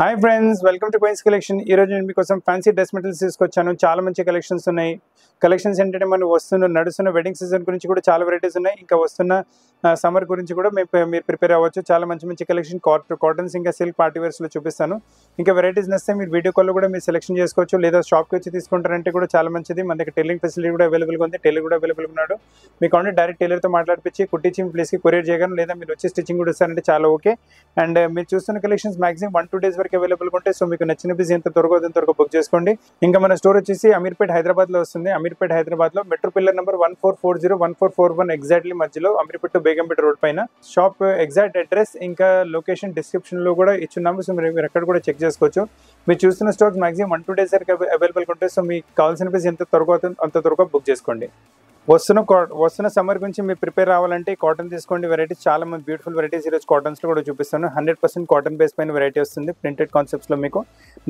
Hi friends, welcome to Queens Collection. ఈ రోజు నేను మీకోసం ఫ్యాన్సీ డ్రెస్ మెటీరియల్స్ తీసుకొచ్చాను. చాలా మంచి కలెక్షన్స్ ఉన్నాయి. కలెక్షన్స్ ఏంటంటే మనం నడుస్తున్న వెడ్డింగ్ సీజన్ గురించి కూడా చాలా వెరైటీస్ ఉన్నాయి. ఇంకా వస్తున్న సమ్మర్ గురించి కూడా మీరు ప్రిపేర్ అవ్వచ్చు. చాలా మంచి మంచి కలెక్షన్ కాటన్స్ ఇంకా సిల్క్ పార్టీ వేర్స్లో చూపిస్తాను. ఇంకా వెరైటీస్ నచ్చితే మీరు వీడియో కాల్లో కూడా మీరు సెలెక్షన్ చేసుకోవచ్చు, లేదా షాప్కి వచ్చి తీసుకుంటారంటే కూడా చాలా మంచిది. మన దగ్గర టైలరింగ్ ఫెసిలిటీ కూడా అవైలబుల్గా ఉంది. టైలర్ కూడా అవైలబుల్ ఉన్నాడు. మీకు అంటే డైరెక్ట్ టైలర్తో మాట్లాడిపించి కుట్టించి మీ ప్లేస్కి కొరియర్ చేయగలను, లేదా మీరు వచ్చి స్టిచ్చింగ్ కూడా ఇస్తారంటే చాలా ఓకే. అండ్ మీరు చూస్తున్న కలెక్షన్స్ మాక్సిమం 1-2 days వరకు అవైలబుల్ ఉంటాయి. సో మీకు నచ్చిన పీస్ ఎంత త్వరగా బుక్ చేసుకోండి. ఇంకా మన స్టోర్ వచ్చేసి అమీర్పేట్ హైదరాబాద్లో వస్తుంది. అమీర్పేట్ హైదరాబాద్లో మెట్రో పిల్లర్ నెంబర్ 1440 1441 ఎగ్జాక్ట్లీ మధ్యలో అమీర్పేట్ టు బేగంపేట రోడ్ పైన. షాప్ ఎగ్జాక్ట్ అడ్రస్ ఇంకా లొకేషన్ డిస్క్రిప్షన్లో కూడా ఇచ్చున్నాము. సో మీరు అక్కడ కూడా చెక్ చేసుకోవచ్చు. మీరు చూస్తున్న స్టాక్స్ మాక్సిమం 1-2 days వరకు అవైలబుల్గా ఉంటాయి. సో మీకు కావాల్సిన పీస్ ఎంత త్వరగా అవుతుందో అంత త్వరగా బుక్ చేసుకోండి. వస్తున్న సమ్మర్ గురించి మీరు ప్రిపేర్ అవ్వాలంటే కాటన్ తీసుకోండి. వెరైటీస్ చాలా మంది బ్యూటిఫుల్ వెరైటీస్ ఈరోజు కాటన్స్లో కూడా చూపిస్తాను. 100% కాటన్ బేస్ పైన వెరైటీ వస్తుంది. ప్రింటెడ్ కాన్సెప్ట్స్లో మీకు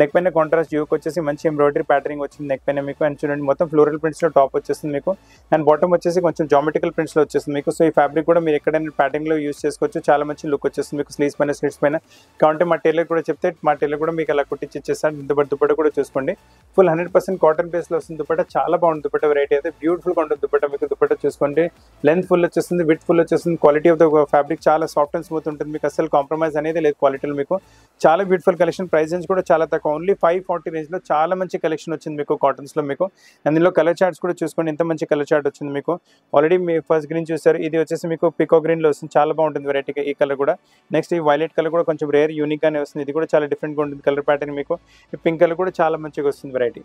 నెక్ పైన కాంట్రాస్ట్ యూక్ వచ్చేసి మంచి ఎంబ్రాయిడరీ ప్యాటర్నింగ్ వచ్చింది నెక్ పైన మీకు. అండ్ చూడండి మొత్తం ఫ్లోరల్ ప్రింట్స్లో టాప్ వచ్చేస్తుంది మీకు. అండ్ బాటమ్ వచ్చేసి కొంచెం జామెట్రికల్ ప్రింట్స్లో వచ్చేస్తుంది మీకు. సో ఈ ఫ్యాబ్రిక్ కూడా మీరు ఎక్కడైనా ప్యాటర్న్లో యూస్ చేసుకోవచ్చు. చాలా మంచి లుక్ వచ్చేస్తుంది మీకు స్లీవ్స్ పైన స్లిట్స్ పైన. కాబట్టి మా టైలర్ కూడా చెప్తే మా టైలర్ కూడా మీకు అలా కుట్టించి ఇచ్చేస్తాను. దుపట్ట కూడా చూసుకోండి. ఫుల్ 100% కాటన్ బేస్లో వస్తుంది దుపట్ట. చాలా బాగుంటుంది దుపట్ట వెరైటీ అయితే. బ్యూటిఫుల్గా ఉంటుంది దుపట్ట మీకు. దుపట్ట చూసుకోండి, లెంత్ ఫుల్ వచ్చేస్తుంది, విడ్త్ ఫుల్ వచ్చేస్తుంది. క్వాలిటీ ఆఫ్ ద ఫ్యాబ్రిక్ చాలా సాఫ్ట్ అండ్ స్మూత్ ఉంటుంది మీకు. అసలు కాంప్రమైజ్ అనేది లేదు క్వాలిటీలో మీకు. చాలా బ్యూటిఫుల్ కలెక్షన్. ప్రైస్ రేంజ్ కూడా చాలా తక్కువ, ఓన్లీ 540 రేంజ్లో చాలా మంచి కలెక్షన్ వచ్చింది మీకు కాటన్స్లో మీకు. అందులో కలర్ చార్ట్స్ కూడా చూసుకోండి, ఎంత మంచి కలర్ చార్ట్ వచ్చింది మీకు. ఆల్రెడీ మీ ఫస్ట్ గ్రీన్ చూస్తారు, ఇది వచ్చేసి మీకు పికో గ్రీన్లో వస్తుంది. చాలా బాగుంటుంది వెరైటీగా ఈ కలర్ కూడా. నెక్స్ట్ ఈ వైలెట్ కలర్ కూడా కొంచెం రేర్ యూనిక్గానే వస్తుంది. ఇది కూడా చాలా డిఫరెంట్గా ఉంటుంది కలర్ ప్యాటర్న్ మీకు. ఈ పింక్ కలర్ కూడా చాలా మంచిగా వస్తుంది వెరైటీ.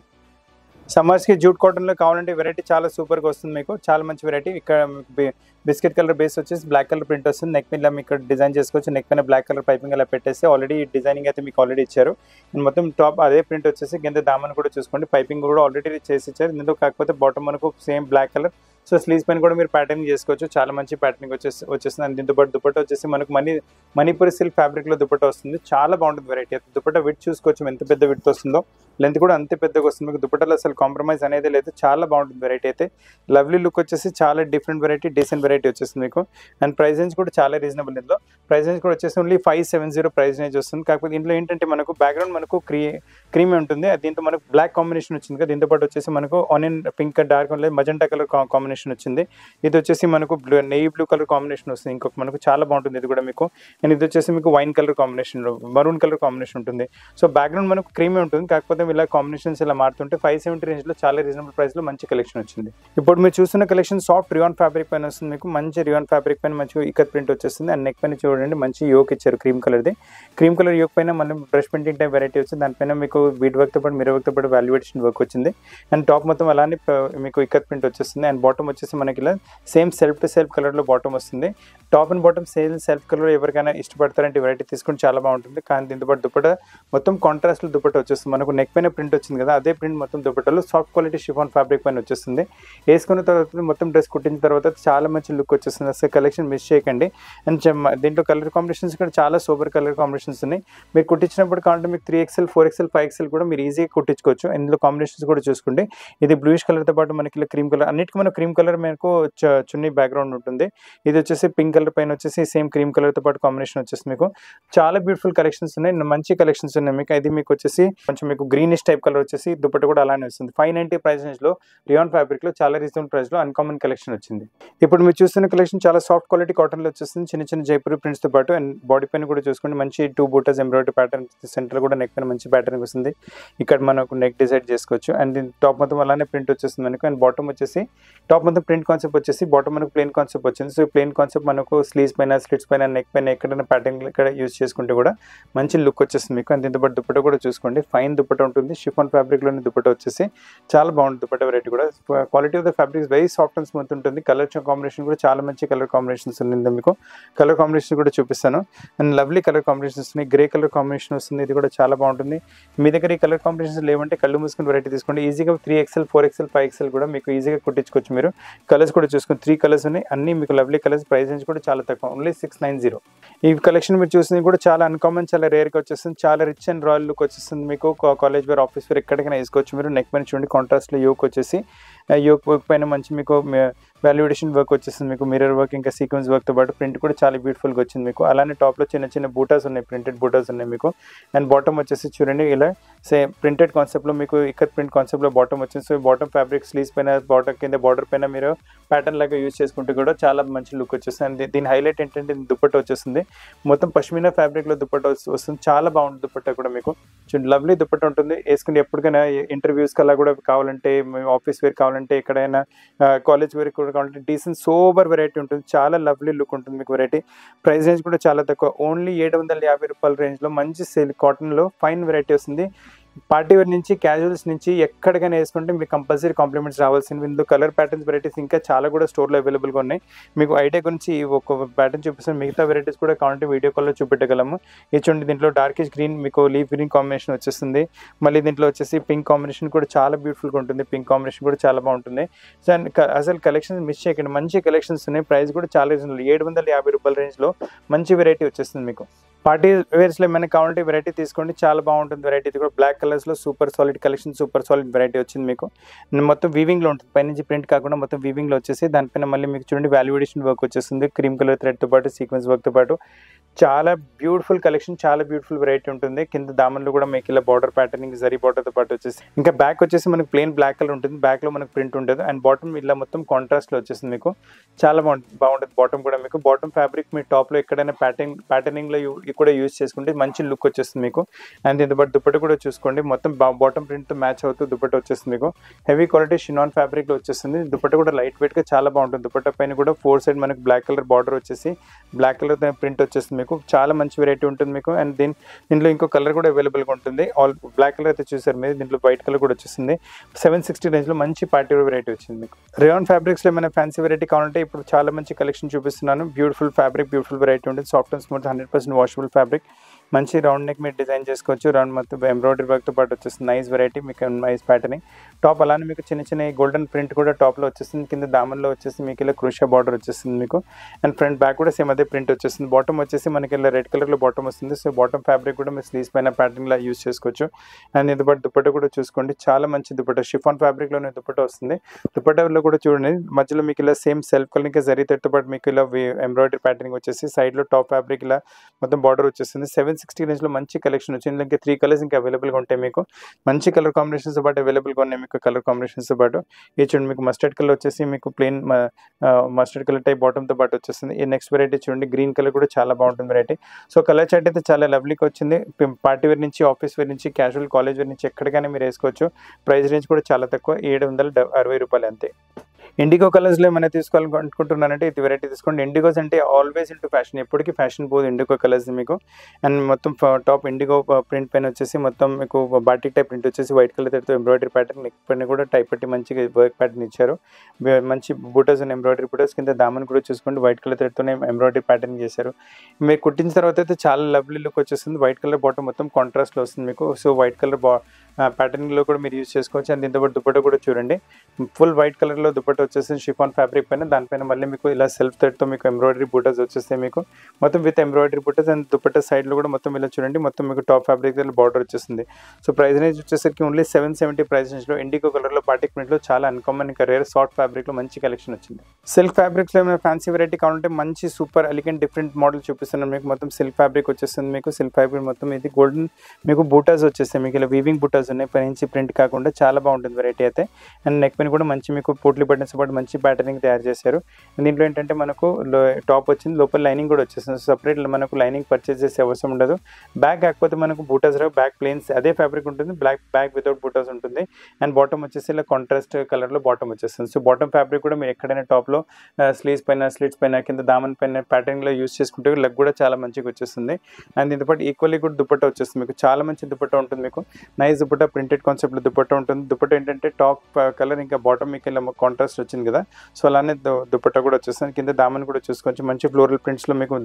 సమ్మర్స్కి జూట్ కాటన్లో కావాలంటే వెరైటీ చాలా సూపర్గా వస్తుంది మీకు. చాలా మంచి వెరైటీ. ఇక్కడ బిస్కెట్ కలర్ బేస్ వచ్చేసి బ్లాక్ కలర్ ప్రింట్ వస్తుంది. నెక్ మీద మీకు డిజైన్ చేసుకోవచ్చు. నెక్ పైన బ్లాక్ కలర్ పైపింగ్ అలా పెట్టేస్తే ఆల్రెడీ డిజైనింగ్ అయితే మీకు ఆల్రెడీ ఇచ్చారు. మొత్తం టాప్ అదే ప్రింట్ వచ్చేసి కింద దామన్ కూడా చూసుకోండి, పైపింగ్ కూడా ఆల్రెడీ చేసి ఇచ్చారు. ఇందులో కాకపోతే బాటమ్ మనకు same black colour. So sleeves పైన కూడా మీరు ప్యాటర్నింగ్ చేసుకోవచ్చు. చాలా మంచి ప్యాటర్నింగ్ వచ్చేస్తుంది. అండ్ దీంతో పాటు దుపట్ట వచ్చేసి మనకు మణిపూరి సిల్క్ ఫ్యాబ్రిక్లో దుపట్ట వస్తుంది. చాలా బాగుంటుంది వెరైటీ. దుపట్ట విడ్త్ చూసుకోవచ్చు ఎంత పెద్ద విడ్త్ వస్తుందో. లెంత్ కూడా అంతే పెద్దగా వస్తుంది మీకు. దుపట్టలో అసలు కాంప్రమైజ్ అనేది లేదు. చాలా బాగుంటుంది వెరైటీ అయితే. లవ్లీ లుక్ వచ్చేసి చాలా డిఫరెంట్ వెరైటీ, డీసెంట్ వెరైటీ వచ్చేస్తుంది మీకు. అండ్ ప్రైస్ రేంజ్ కూడా చాలా రీజనబుల్. ఇందులో ప్రైస్ రేంజ్ కూడా వచ్చేసి ఓన్లీ 570 ప్రైస్ రేంజ్ వస్తుంది. కాకపోతే ఇందులో ఏంటంటే మనకు బ్యాక్గ్రౌండ్ మనకు క్రీమ్ ఉంటుంది. దీంతో మనకు బ్లాక్ కాంబినేషన్ వచ్చింది కదా. దీంతో పాటు వచ్చేసి మనకు onion pink dark magenta colour combination వచ్చింది. ఇది వచ్చేసి మనకు నెయ్యి బ్లూ కలర్ కాంబినేషన్ వస్తుంది. ఇంకొక మనకు చాలా బాగుంటుంది ఇది కూడా మీకు. అండ్ ఇది వచ్చేసి మీకు wine colour combination, maroon colour combination ఉంటుంది. సో బ్యాక్గ్రౌండ్ మనకు క్రీమీ ఉంటుంది. కాకపోతే ఇలా కాంబినేషన్స్ ఇలా మారుతుంటే 570 రేంజ్లో చాలా రీజనబుల్ ప్రైస్లో మంచి కలెక్షన్ వచ్చింది. ఇప్పుడు మీరు చూస్తున్న కలెక్షన్ సాఫ్ట్ రియాన్ ఫ్యాబ్రిక్ పైన వస్తుంది మీకు. మంచి రియాన్ ఫ్యాబ్రిక్ పైన మంచి ఇకత్ ప్రింట్ వచ్చేస్తుంది. అండ్ నెక్ పైన చూడండి మంచి యోక్ ఇచ్చారు క్రీమ్ కలర్ది. క్రీమ్ కలర్ యోక్ పైన మనం బ్రష్ పెయింటింగ్ టైప్ వెరైటీ వచ్చింది. దానిపైన మీకు బీడ్ వర్క్తో పాటు మిర్రర్ వర్క్తో పాటు వాల్యుయేషన్ వర్క్ వచ్చింది. అండ్ టాప్ మొత్తం అలానే మీకు ఇకత్ ప్రింట్ వచ్చేస్తుంది. అండ్ బాటమ్ వచ్చేసి మనకి ఇలా సేమ్ సెల్ఫ్ టు సెల్ఫ్ కలర్లో బాటమ్ వస్తుంది. Top and bottom same self colour ఎవరికైనా ఇష్టపడతారంటే వెరైటీ తీసుకుని చాలా బాగుంటుంది. కానీ దీంతో పాటు దుపట్ట మొత్తం కాంట్రాస్ట్లో దుపట్ట వచ్చేస్తుంది. మనకు నెక్ పైన ప్రింట్ వచ్చింది కదా, అదే ప్రింట్ మొత్తం దుపట్టలో సాఫ్ట్ క్వాలిటీ షిఫాన్ ఫ్యాబ్రిక్ పైన వచ్చేస్తుంది. వేసుకున్న తర్వాత మొత్తం డ్రెస్ కుట్టిన తర్వాత చాలా మంచి లుక్ వచ్చేస్తుంది. అసలు కలెక్షన్ మిస్ చేయకండి. అండ్ దీంట్లో కలర్ కాంబినేషన్స్ కూడా చాలా సూపర్ కలర్ కాంబినేషన్స్ ఉన్నాయి. మీరు కుట్టించినప్పుడు కావాలంటే మీకు 3XL 4XL 5XL కూడా మీరు ఈజీగా కుట్టించుకోవచ్చు. ఇందులో కాంబినేషన్స్ కూడా చూసుకోండి. ఇది బ్లూయిష్ కలర్తో పాటు మనకి ఇలా క్రీమ్ కలర్, అన్నిటికీ మనకు క్రీమ్ కలర్ మనకు చున్నీ బ్యాక్గ్రౌండ్ ఉంటుంది. ఇది వచ్చేసి పింక్ కలర్ పైన వచ్చేసి సేమ్ క్రీమ్ కలర్తో పాటు కాంబినేషన్ వచ్చేసి మీకు. చాలా బ్యూటిఫుల్ కలెక్షన్స్ ఉన్నాయి, మంచి కలెక్షన్స్ ఉన్నాయి మీకు. ఇది మీకు వచ్చేసి కొంచెం మీకు గ్రీనిష్ టైప్ కలర్ వచ్చేసి దుపట్ట కూడా అలానే వస్తుంది. 590 ప్రైస్ రేంజ్లో రియాన్ ఫ్యాబ్రిక్లో చాలా రీజనబుల్ ప్రైస్లో అన్కామన్ కలెక్షన్ వచ్చింది. ఇప్పుడు మీరు చూస్తున్న కలెక్షన్ చాలా సాఫ్ట్ క్వాలిటీ కాటన్లో వచ్చేస్తుంది. చిన్న చిన్న జైపూరి ప్రింట్స్తో పాటు. అండ్ బాడీ పైన కూడా చూసుకోండి మంచి 2 బూటాస్ ఎంబ్రాయిడరీ ప్యాటర్న్. సెంటర్ కూడా నెక్ పైన మంచి ప్యాటర్న్ వస్తుంది. ఇక్కడ మనకు నెక్ డిసైడ్ చేసుకోవచ్చు. అండ్ దీని టాప్ మొత్తం అలానే ప్రింట్ వచ్చేస్తుంది మనకు. అండ్ బాటమ్ వచ్చేసి టాప్ మొత్తం ప్రింట్ కాన్సెప్ట్ వచ్చేసి బాటమ్ మనకు ప్లెయిన్ కాన్సెప్ట్ వచ్చింది. సో ప్లెయిన్ కాన్సెప్ట్ మనకు స్లీవ్స్ పైన స్లిట్స్ పైన నెక్ పైన ఎక్కడైనా ప్యాటర్న్ ఇక్కడ యూజ్ చేసుకుంటే కూడా మంచి లుక్ వచ్చేస్తుంది మీకు. అండ్ దీంతో పాటు దుపట్ట కూడా చూసుకోండి, ఫైన్ దుపట్ట ఉంటుంది. షిఫాన్ ఫ్యాబ్రిక్లోని దుపట్ట వచ్చేసి చాలా బాగుంటుంది. దుపట్ట వెరైటీ కూడా quality of the fabrics very soft and smooth ఉంటుంది. కలర్ కాంబినేషన్ కూడా చాలా మంచి కలర్ కాంబినేషన్స్ ఉంది మీకు. కలర్ కాంబినేషన్ కూడా చూపిస్తాను. అండ్ లవ్లీ కలర్ కాంబినేషన్స్ ఉన్నాయి. గ్రే కలర్ కాంబినేషన్ వస్తుంది. ఇది కూడా చాలా బాగుంటుంది. మీ దగ్గర ఈ కలర్ కాంబినేషన్స్ లేవంటే కళ్ళు మూసుకుని వెరైటీ తీసుకోండి. ఈజీగా 3XL 4XL 5XL కూడా మీకు ఈజీగా కుట్టించుకోవచ్చు మీరు. కలర్స్ కూడా చూసుకుని 3 కలర్స్ ఉన్నాయి. అన్ని మీకు లవ్లీ కలర్స్. ప్రైస్ రేంజ్ కూడా చాలా తక్కువ, ఓన్లీ 690. ఈ కలెక్షన్ మీరు చూసింది కూడా చాలా అన్కామన్, చాలా రేర్గా వచ్చేస్తుంది. చాలా రిచ్ అండ్ రాయల్ లుక్ వచ్చేస్తుంది మీకు. College college wear, office wear ఎక్కడికైనా వేసుకోవచ్చు మీరు. నెక్ పైన చూడండి కాంట్రాస్ట్లో యోక్ వచ్చేసి, యోక్ వర్క్ పైన మంచి మీకు వాల్యుడేషన్ వర్క్ వచ్చేస్తుంది మీకు, మిర్రర్ వర్క్ ఇంకా సీక్వెన్స్ వర్క్తో పాటు ప్రింట్ కూడా చాలా బ్యూటిఫుల్గా వచ్చింది మీకు. అలానే టాప్లో చిన్న చిన్న బూటాస్ ఉన్నాయి, ప్రింటెడ్ బూటాస్ ఉన్నాయి మీకు. అండ్ బాటమ్ వచ్చేసి చూడండి ఇలా ప్రింటెడ్ కాన్సెప్ట్లో మీకు ఇక్కత్ ప్రింట్ కాన్సెప్ట్లో బాటమ్ వచ్చింది. సో బాటమ్ ఫ్యాబ్రిక్ స్లీవ్స్ పైన బాటమ్ కింద బార్డర్ పైన మీరు ప్యాటర్న్ లాగా యూజ్ చేసుకుంటూ కూడా చాలా మంచి లుక్ వచ్చేస్తుంది. అండ్ దీని హైలైట్ ఏంటంటే దుపట్టా వచ్చేస్తుంది, మొత్తం పష్మినా ఫ్యాబ్రిక్లో దుపట్టా వస్తుంది, చాలా బాగుంటుంది దుపట్టా కూడా మీకు. చూడండి లవ్లీ దుపట్టా ఉంటుంది, వేసుకుని ఎప్పటికైనా ఇంటర్వ్యూస్కి అలా కూడా కావాలంటే, ఆఫీస్ వేర్ కావాలంటే, ఎక్కడైనా కాలేజ్ వేర్ కూడా కావాలంటే డీసెంట్ సోబర్ వెరైటీ ఉంటుంది, చాలా లవ్లీ లుక్ ఉంటుంది మీకు వెరైటీ. ప్రైస్ రేంజ్ కూడా చాలా తక్కువ, ఓన్లీ 750 రూపాయల రేంజ్లో మంచి సేల్ కాటన్లో ఫైన్ వెరైటీ వస్తుంది. పార్టీ వేర్ నుంచి క్యాజువల్స్ నుంచి ఎక్కడికైనా వేసుకుంటే మీకు కంపల్సరీ కాంప్లిమెంట్స్ రావాల్సింది. ఇందులో కలర్ ప్యాటర్న్స్ వెరైటీస్ ఇంకా చాలా కూడా స్టోర్లో అవైలబుల్గా ఉన్నాయి. మీకు ఐడియా గురించి ఒక ప్యాటర్న్ చూపిస్తాను, మిగతా వెరైటీస్ కూడా కావాలంటే వీడియో కాల్లో చూపెట్టగలము. ఇది చూడండి, దీంట్లో డార్కిష్ గ్రీన్ మీకు లీఫ్ గ్రీన్ కాంబినేషన్ వచ్చేస్తుంది. మళ్ళీ దీంట్లో వచ్చేసి పింక్ కాంబినేషన్ కూడా చాలా బ్యూటిఫుల్గా ఉంటుంది, పింక్ కాంబినేషన్ కూడా చాలా బాగుంటుంది. సో అసలు కలెక్షన్స్ మిస్ చేయకండి, మంచి కలెక్షన్స్ ఉన్నాయి. ప్రైస్ కూడా చాలా రీజనబుల్, 750 రూపాయల రేంజ్లో మంచి వెరైటీ వచ్చేస్తుంది మీకు. పార్టీ వేర్స్లో ఏమైనా కావాలంటే వెరైటీ తీసుకోండి, చాలా బాగుంటుంది వెరైటీ. ఇది కూడా బ్లాక్ కలర్స్లో super solid collection, super solid variety వచ్చింది మీకు. మొత్తం వీవింగ్లో ఉంటుంది, పైనుంచి ప్రింట్ కాకుండా మొత్తం వీవింగ్లో వచ్చేసి దానిపైన మళ్ళీ మీకు చూడండి వాల్యుడేషన్ వర్క్ వచ్చేస్తుంది, క్రీమ్ కలర్ థ్రెడ్తో పాటు సీక్వెన్స్ వర్క్తో పాటు చాలా బ్యూటిఫుల్ కలెక్షన్, చాలా బ్యూటిఫుల్ వెరైటీ ఉంటుంది. కింద దామన్లో కూడా మీకు ఇలా బార్డర్ ప్యాటర్నింగ్ జరీ బార్డర్తో పాటు వచ్చేసి, ఇంకా బ్యాక్ వచ్చేసి మనకు ప్లెయిన్ బ్లాక్ కలర్ ఉంటుంది, బ్యాక్లో మనకు ప్రింట్ ఉంటుంది. అండ్ బాటమ్ ఇలా మొత్తం కాంట్రాస్ట్లో వచ్చేసింది మీకు, చాలా బాగుంటుంది బాటమ్ కూడా మీకు. బాటమ్ ఫ్యాబ్రిక్ మీ టాప్లో ఎక్కడైనా ప్యాటర్నింగ్లో కూడా యూజ్ చేసుకుంటే మంచి లుక్ వచ్చేస్తుంది మీకు. అండ్ దీంతో పాటు దుపట్ట కూడా చూసుకోండి, మొత్తం బాటమ్ ప్రింట్తో మ్యాచ్ అవుతూ దుపట్ట వచ్చేస్తుంది మీకు. హెవీ క్వాలిటీ షినాన్ ఫ్యాబ్రిక్లో వచ్చేస్తుంది. దుపట్ట కూడా లైట్ వెయిట్గా చాలా బాగుంటుంది. దుపట్ట పైన కూడా 4 సైడ్ మనకు బ్లాక్ కలర్ బార్డర్ వచ్చేసి బ్లాక్ కలర్ ప్రింట్ వచ్చేస్తుంది మీకు, చాలా మంచి వెరైటీ ఉంటుంది మీకు. అండ్ దీంట్లో ఇంకో కలర్ కూడా అవైలబుల్గా ఉంటుంది. ఆల్ బ్లాక్ కలర్ అయితే చూసారు మీరు, దీంట్లో వైట్ కలర్ కూడా వచ్చేస్తుంది. 760 రేంజ్లో మంచి పార్టీ వెరైటీ వచ్చింది మీకు. రేయాన్ ఫ్యాబ్రిక్స్లో ఏమైనా ఫ్యాన్సీ వెరైటీ కావాలంటే ఇప్పుడు చాలా మంచి కలెక్షన్ చూపిస్తున్నాను. బ్యూటిఫుల్ ఫ్యాబ్రిక్, బ్యూటిఫుల్ వెరైటీ ఉంటుంది. Soft and smooth 100% washable fabric, మంచి రౌండ్ నెక్ మీరు డిజైన్ చేసుకోవచ్చు. రౌండ్ మొత్తం ఎంబ్రాయిడరీ వర్క్తో పాటు వచ్చేస్తుంది, నైస్ వెరైటీ మీకు, నైస్ ప్యాటర్నింగ్. టాప్ అలానే మీకు చిన్న చిన్న గోల్డెన్ ప్రింట్ కూడా టాప్లో వచ్చేస్తుంది, కింద దామన్లో వచ్చేసి మీకు ఇలా క్రూషియా బార్డర్ వచ్చేస్తుంది మీకు. అండ్ ఫ్రంట్ బ్యాక్ కూడా సేమ్ అదే ప్రింట్ వచ్చేస్తుంది. బాటమ్ వచ్చేసి మనకి ఇలా రెడ్ కలర్లో బాటమ్ వస్తుంది. సో బాటమ్ ఫ్యాబ్రిక్ కూడా మీరు స్లీవ్స్ పైన ప్యాటర్న్లా యూజ్ చేసుకోవచ్చు. అండ్ దీంతో పాటు దుపట్ట కూడా చూసుకోండి, చాలా మంచి దుపట్ట, షిఫాన్ ఫ్యాబ్రిక్లోనే దుపట్ట వస్తుంది. దుపట్టలో కూడా చూడండి మధ్యలో మీకు ఇలా సేమ్ సెల్ఫ్ కలర్ ఇంకా జరీ థ్రెడ్తో పాటు మీకు ఇలా ఎంబ్రాయిడరీ ప్యాటర్నింగ్ వచ్చేసి సైడ్లో టాప్ ఫ్యాబ్రిక్ ఇలా మొత్తం బార్డర్ వచ్చేస్తుంది. 760 రేంజ్లో మంచి కలెక్షన్ వచ్చింది. ఇంకా 3 కలర్స్ ఇంకా అవైలబుల్గా ఉంటాయి మీకు, మంచి కలర్ కాంబినేషన్స్తో పాటు అవైలబుల్గా ఉన్నాయి మీకు. కలర్ కాంబినేషన్స్తో పాటు ఇది చూడండి, మీకు మస్టర్డ్ కలర్ వచ్చేసి మీకు ప్లెయిన్ మస్టర్డ్ కలర్ టైప్ బాటమ్తో పాటు వచ్చేస్తుంది. ఈ నెక్స్ట్ వెరైటీ చూడండి, గ్రీన్ కలర్ కూడా చాలా బాగుంటుంది వెరైటీ. సో కలర్ చార్ట్ అయితే చాలా లవ్లీగా వచ్చింది. పార్టీ వేర్ నుంచి, ఆఫీస్ వేర్ నుంచి, క్యాజువల్ కాలేజ్ వేర్ నుంచి ఎక్కడికైనా మీరు వేసుకోవచ్చు. ప్రైస్ రేంజ్ కూడా చాలా తక్కువ, 760 రూపాయలు అంతే. ఇండిగో కలర్స్లో ఏమైనా తీసుకోవాలనుకుంటున్నానంటే ఇది వెరైటీ తీసుకోండి. ఇండిగోస్ అంటే ఆల్వేస్ ఇంటూ ఫ్యాషన్, ఎప్పటికీ ఫ్యాషన్ పోదు ఇండిగో కలర్స్ మీకు. అండ్ మొత్తం టాప్ ఇండిగో ప్రింట్ పైన వచ్చేసి మొత్తం మీకు బాటిక్ టైప్ ప్రింట్ వచ్చేసి వైట్ కలర్ తో ఎంబ్రాయిడరీ ప్యాటర్న్, నెక్ పైన కూడా టైప్ పెట్టి మంచిగా వర్క్ ప్యాటర్న్ ఇచ్చారు. మంచి బూటర్స్ అండ్ ఎంబ్రాయిడరీ బూటర్స్, కింద దామన్ కూడా చూసుకోండి వైట్ కలర్ థ్రెడ్తోనే ఎంబ్రాయిడరీ ప్యాటర్న్ చేశారు. మీరు కుట్టించిన తర్వాత అయితే చాలా లవ్లీ లుక్ వచ్చేస్తుంది. వైట్ కలర్ బాటమ్ మొత్తం కాంట్రాస్ట్లో వస్తుంది మీకు. సో వైట్ కలర్ ప్యాటర్న్లో కూడా మీరు యూజ్ చేసుకోవచ్చు. అండ్ దీంతో పాటు దుపట్ట కూడా చూడండి, ఫుల్ వైట్ కలర్లో దుపట్ట వచ్చేసి షిఫాన్ ఫ్యాబ్రిక్ పైన, దానిపైన మళ్ళీ మీకు ఇలా సెల్ఫ్ థ్రెడ్తో మీకు ఎంబ్రాయిడరీ బూటర్స్ వచ్చేస్తాయి మీకు, మొత్తం విత్ ఎంబ్రాయిడరీ బూటర్స్. అండ్ దుపట్ట సైడ్లో కూడా మొత్తం ఇలా చూడండి, మొత్తం మీకు టాప్ ఫ్యాబ్రిక్ బార్డర్ వచ్చేస్తుంది. సో ప్రైస్ రేంజ్ వచ్చేసరికి ఓన్లీ 770 ప్రైస్ రేంజ్లో ఇండిగో కలర్లో బాటిక్ ప్రింట్లో చాలా అన్కామన్ ఇంకా రేర్ సాఫ్ట్ ఫ్యాబ్రిక్లో మంచి కలెక్షన్ వచ్చింది. సిల్క్ ఫ్యాబ్రిక్స్లో ఏమైనా ఫ్యాన్సీ వెరైటీ కావాలంటే మంచి సూపర్ ఎలిగెంట్ డిఫరెంట్ మోడల్ చూపిస్తున్నాను మీకు. మొత్తం సిల్క్ ఫ్యాబ్రిక్ వచ్చేస్తుంది మీకు. సిల్క్ ఫ్యాబ్రిక్ మొత్తం ఇది గోల్డెన్ మీకు బూటాస్ వచ్చేస్తాయి మీకు, ఇలా వీవింగ్ బూటాస్ ఉన్నాయి, పైనుంచి ప్రింట్ కాకుండా చాలా బాగుంటుంది వెరైటీ అయితే. అండ్ నెక్ పైన కూడా మంచి మీకు పోట్లీ బటన్స్ పాటు మంచి ప్యాటర్నింగ్ తయారు చేశారు. దీంట్లో ఏంటంటే మనకు టాప్ వచ్చింది, లోపల లైనింగ్ కూడా వచ్చేస్తుంది. సపరేట్ మనకు లైనింగ్ పర్చేస్ చేసే అవసరం ఉండదు. బ్యాక్ కాకపోతే మనకు బూటాస్ రావు, బ్యాక్ ప్లెయిన్స్ అదే ఫ్యాబ్రిక్ ఉంటుంది, బ్యాక్ వితౌట్ బూటాస్ ఉంటుంది. అండ్ బాటమ్ వచ్చేసి ఇలా కాంట్రాస్ట్ కలర్లో బాటమ్ వచ్చేస్తుంది. సో బాటమ్ ఫ్యాబ్రిక్ కూడా మీరు ఎక్కడైనా టాప్లో స్లీవ్స్ పైన, స్లిట్స్ పైన, కింద దామన్ పైన ప్యాటర్న్లో యూస్ చేసుకుంటే లెగ్ కూడా చాలా మంచిగా వచ్చేస్తుంది. అండ్ దీంతో పాటు ఈక్వల్లీ కూడా దుపట్టా వచ్చేస్తుంది మీకు, చాలా మంచి దుపట్టా ఉంటుంది మీకు. నైస్ దుపట్టా, ప్రింటెడ్ కాన్సెప్ట్లో దుపట్టా ఉంటుంది. దుపట్టా ఏంటంటే టాప్ కలర్ ఇంకా బాటమ్ మీకు ఇలా కాంట్రాస్ట్ వచ్చింది కదా, సో అలానే దుపట్టా కూడా వచ్చేస్తుంది. కింద దామన్ కూడా చూసుకోవచ్చు, మంచి ఫ్లోరల్ ప్రింట్స్లో మీకు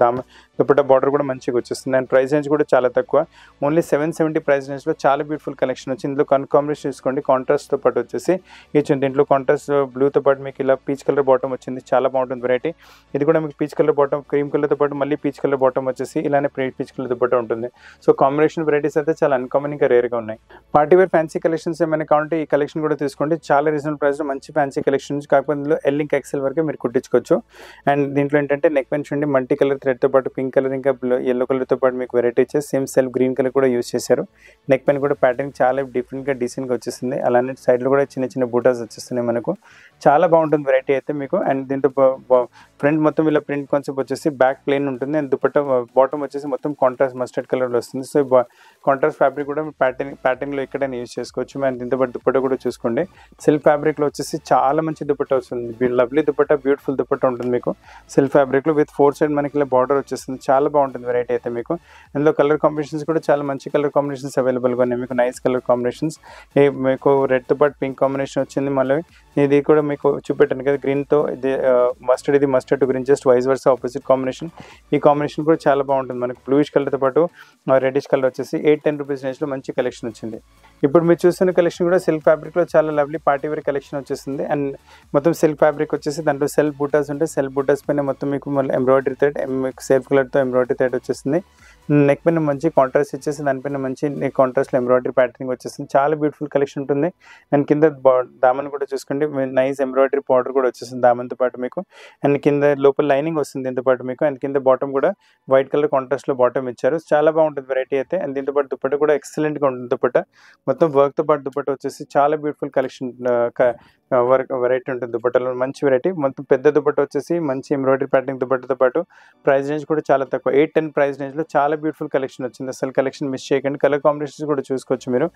దుపట్టా బార్డర్ కూడా మంచిగా వచ్చేస్తుంది. అండ్ ప్రైస్ రేంజ్ కూడా చాలా తక్కువ, ఓన్లీ 770 ప్రైస్ రేంజ్లో చాలా బ్యూటిఫుల్ కలెక్షన్ వచ్చింది. ఇందులో కాంబినేషన్ చూసుకోండి, కాంట్రాస్ట్తో పాటు వచ్చేసి ఇచ్చింది. దీంట్లో కాంట్రాస్ట్ బ్లూతో పాటు మీకు ఇలా పీచ్ కలర్ బాటమ్ వచ్చింది, చాలా బాగుంటుంది వెరైటీ. ఇది కూడా మీకు పీచ్ కలర్ బాటమ్, క్రీమ్ కలర్తో పాటు మళ్ళీ పీచ్ కలర్ బాటమ్ వచ్చేసి ఇలానే పీచ్ కలర్ దుపట్టా ఉంటుంది. సో కాంబినేషన్ వెరైటీస్ అయితే చాలా అన్కామన్ ఇంకా రేర్గా ఉన్నాయి. పార్టీ వేర్ ఫ్యాన్సీ కలెక్షన్స్ ఏమైనా కావాలంటే ఈ కలెక్షన్ కూడా తీసుకోండి. చాలా రీజనబుల్ ప్రైస్లో మంచి ఫ్యాన్సీ కలెక్షన్స్, కాకపోతే ఇందులో ఎల్ ఇంకా ఎక్సెల్ వరకు మీరు కుట్టించుకోవచ్చు. అండ్ దీంట్లో ఏంటంటే నెక్ పెన్ చూడండి, మల్టీ కలర్ థ్రెడ్తో పాటు పింక్ కలర్ ఇంకా ఎల్లో కలర్తో పాటు మీకు వెరైటీ ఇచ్చేసి సేమ్ సెల్ఫ్ గ్రీన్ కలర్ కూడా యూస్ చేశారు. నెక్ పెన్ కూడా ప్యాటర్న్ చాలా డిఫరెంట్గా డీసెంట్గా వచ్చేస్తుంది. అలానే సైడ్లో కూడా చిన్న చిన్న బూటాస్ వచ్చేస్తున్నాయి మనకు. చాలా బాగుంటుంది వెరైటీ అయితే మీకు. అండ్ దీంతో ఫ్రంట్ మొత్తం ఇలా ప్రింట్ కాన్సెప్ట్ వచ్చేసి బ్యాక్ ప్లెయిన్ ఉంటుంది. అండ్ దుపట్టా బాటమ్ వచ్చేసి మొత్తం కాంట్రాస్ట్ మస్టర్డ్ కలర్లో వస్తుంది. సో కాంట్రాస్ట్ ఫ్యాబ్రిక్ కూడా ప్యాటర్న్లో ఎక్కడైనా యూజ్ చేసుకోవచ్చు. అండ్ దీంతో పాటు దుపట్టా కూడా చూసుకోండి, సిల్క్ ఫ్యాబ్రిక్లో వచ్చేసి చాలా మంచి దుపట్టా వస్తుంది. లవ్లీ దుపట్టా, బ్యూటిఫుల్ దుపట్టా ఉంటుంది మీకు సిల్క్ ఫ్యాబ్రిక్లో విత్ 4 సైడ్ మనకి ఇలా బార్డర్ వచ్చేస్తుంది. చాలా బాగుంటుంది వెరైటీ అయితే మీకు. అందులో కలర్ కాంబినేషన్స్ కూడా చాలా మంచి కలర్ కాంబినేషన్స్ అవైలబుల్గా ఉన్నాయి మీకు. నైస్ కలర్ కాంబినేషన్స్, మీకు రెడ్తో పాటు పింక్ కాంబినేషన్ వచ్చింది. మళ్ళీ ఇది కూడా మీకు చూపెట్టాను కదా గ్రీన్తో, ఇది మస్టర్డ్, ఇది mustard green, just vice versa opposite combination. ఈ కాంబినేషన్ కూడా చాలా బాగుంటుంది మనకు. బ్లూయిష్ కలర్తో పాటు రెడ్డిష్ కలర్ వచ్చేసి 8-10 రూపీస్ రేంజ్లో మంచి కలెక్షన్ వచ్చింది. ఇప్పుడు మీరు చూస్తున్న కలెక్షన్ కూడా సిల్క్ ఫ్యాబ్రిక్లో చాలా లవ్లీ పార్టీ వేర్ కలెక్షన్ వచ్చేసింది. అండ్ మొత్తం సిల్క్ ఫ్యాబ్రిక్ వచ్చేసి దాంట్లో సెల్ఫ్ బూటాస్ ఉంటాయి. సెల్ఫ్ బూటాస్ పైన మొత్తం మీకు మళ్ళీ ఎంబ్రాయిడరీ థ్రెడ్, మీకు సెల్ఫ్ కలర్తో ఎంబ్రాయిడరీ థ్రెడ్ వచ్చేసింది. నెక్ పైన మంచి కాంట్రాస్ట్ ఇచ్చేసి దానిపైన మంచి కాంట్రాస్ట్లో ఎంబ్రాయిడరీ ప్యాటర్నింగ్ వచ్చేసింది. చాలా బ్యూటిఫుల్ కలెక్షన్ ఉంటుంది. అండ్ కింద దామన్ కూడా చూసుకోండి, నైస్ ఎంబ్రాయిడరీ బార్డర్ కూడా వచ్చేసింది దామన్తో పాటు మీకు. అండ్ కింద లోపల లైనింగ్ వస్తుంది దీంతో పాటు మీకు. అండ్ కింద బాటమ్ కూడా వైట్ కలర్ కాంట్రాస్ట్లో బాటమ్ ఇచ్చారు. చాలా బాగుంటుంది వెరైటీ అయితే. అండ్ దీంతో పాటు దుపట్టా కూడా ఎక్సలెంట్గా ఉంటుంది. దుపట్టా మొత్తం వర్క్తో పాటు దుపట్టా వచ్చేసి చాలా బ్యూటిఫుల్ కలెక్షన్ వర్క్ వెరైటీ ఉంటుంది. దుపట్టాలో మంచి వెరైటీ, మొత్తం పెద్ద దుపట్టా వచ్చేసి మంచి ఎంబ్రాయిడరీ ప్యాటర్నింగ్ దుపట్టాతో పాటు ప్రైస్ రేంజ్ కూడా చాలా తక్కువ, 8-10 ప్రైస్ రేంజ్లో చాలా బ్యూటిఫుల్ కలెక్షన్ వచ్చింది. అసలు కలెక్షన్ మిస్ చేయకండి. కలర్ కాంబినేషన్స్ కూడా చూసుకోవచ్చు మీరు.